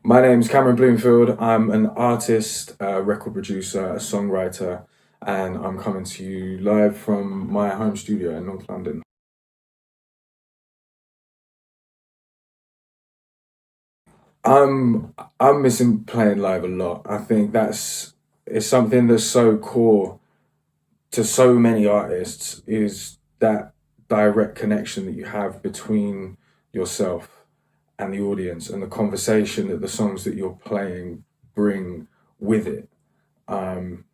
My name's Cameron Bloomfield. I'm an artist, record producer, a songwriter, and I'm coming to you live from my home studio in North London. I'm missing playing live a lot. I think it's something that's so core to so many artists is that direct connection that you have between yourself and the audience and the conversation that the songs that you're playing bring with it. Um,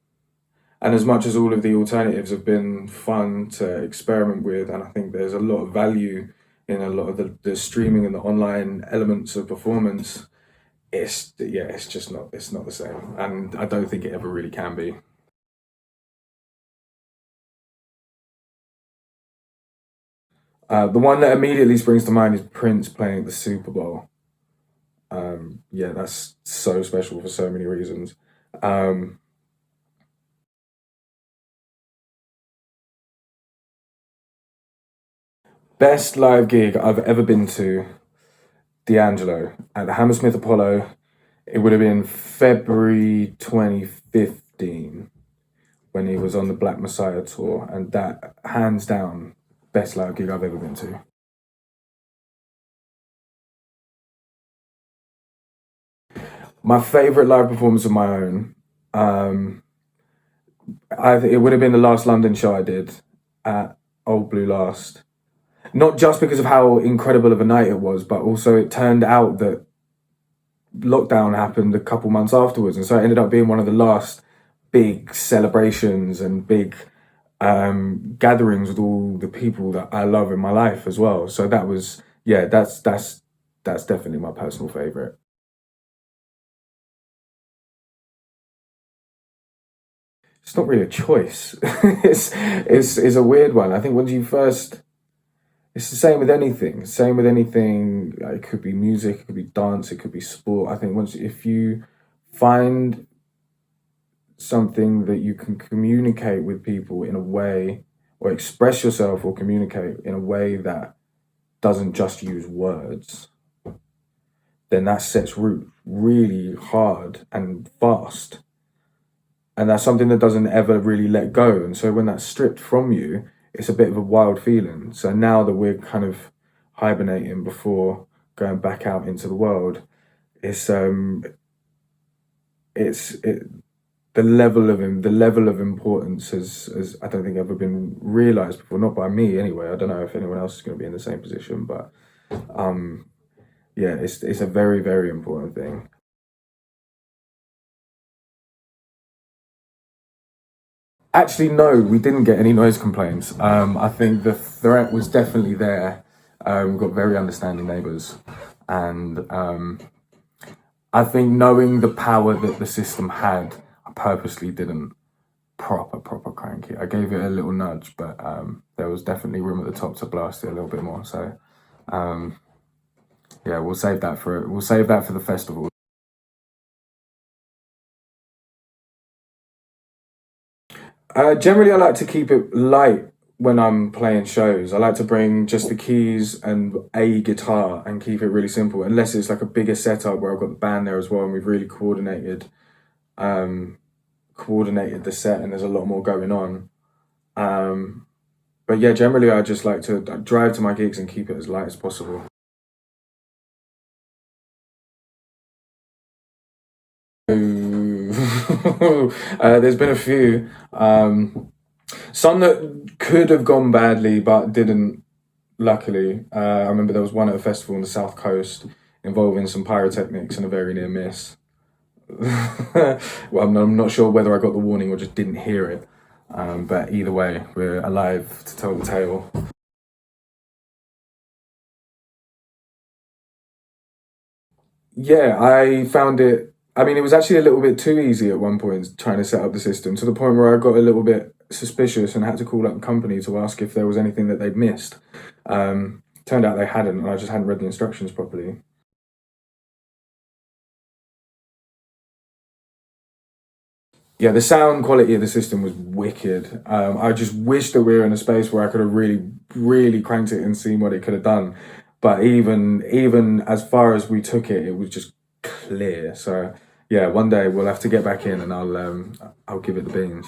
And as much as all of the alternatives have been fun to experiment with, and I think there's a lot of value in a lot of the streaming and the online elements of performance, it's just not the same. And I don't think it ever really can be. The one that immediately springs to mind is Prince playing at the Super Bowl. Yeah, that's so special for so many reasons. Um, Best live gig I've ever been to, D'Angelo at the Hammersmith Apollo. It would have been February 2015 when he was on the Black Messiah tour, and that hands down best live gig I've ever been to. My favorite live performance of my own, um, it would have been the last London show I did at Old Blue Last. Not just because of how incredible of a night it was, but also it turned out that lockdown happened a couple months afterwards, and so it ended up being one of the last big celebrations and big gatherings with all the people that I love in my life as well. So that was, yeah, that's definitely my personal favorite. It's not really a choice. It's a weird one. I think when you first, it's the same with anything. Same with anything. Like, it could be music, it could be dance, it could be sport. I think once if you find something that you can communicate with people in a way, or express yourself or communicate in a way that doesn't just use words, then that sets root really hard and fast. And that's something that doesn't ever really let go. And so when that's stripped from you, it's a bit of a wild feeling. So now that we're kind of hibernating before going back out into the world, it's it's it the level of importance has I don't think ever been realized before, not by me anyway. I don't know if anyone else is going to be in the same position, but um yeah, it's a very, very important thing. Actually, no, we didn't get any noise complaints. I think the threat was definitely there. We've got very understanding neighbours, and I think knowing the power that the system had, I purposely didn't proper crank it. I gave it a little nudge, but there was definitely room at the top to blast it a little bit more. So um, yeah, we'll save that for the festival. Generally, I like to keep it light when I'm playing shows. I like to bring just the keys and a guitar and keep it really simple, unless it's like a bigger setup where I've got the band there as well and we've really um, coordinated the set and there's a lot more going on. Um, but yeah, generally I just like to drive to my gigs and keep it as light as possible. There's been a few. Some that could have gone badly but didn't, luckily. I remember there was one at a festival on the South Coast involving some pyrotechnics and a very near miss. Well, I'm not sure whether I got the warning or just didn't hear it. But either way, we're alive to tell the tale. Yeah, I found it. I mean, it was actually a little bit too easy at one point trying to set up the system to the point where I got a little bit suspicious and had to call up the company to ask if there was anything that they'd missed. Turned out they hadn't, and I just hadn't read the instructions properly. Yeah, the sound quality of the system was wicked. I just wish that we were in a space where I could have really cranked it and seen what it could have done. But even as far as we took it, it was just clear. So yeah, one day we'll have to get back in and I'll give it the beans.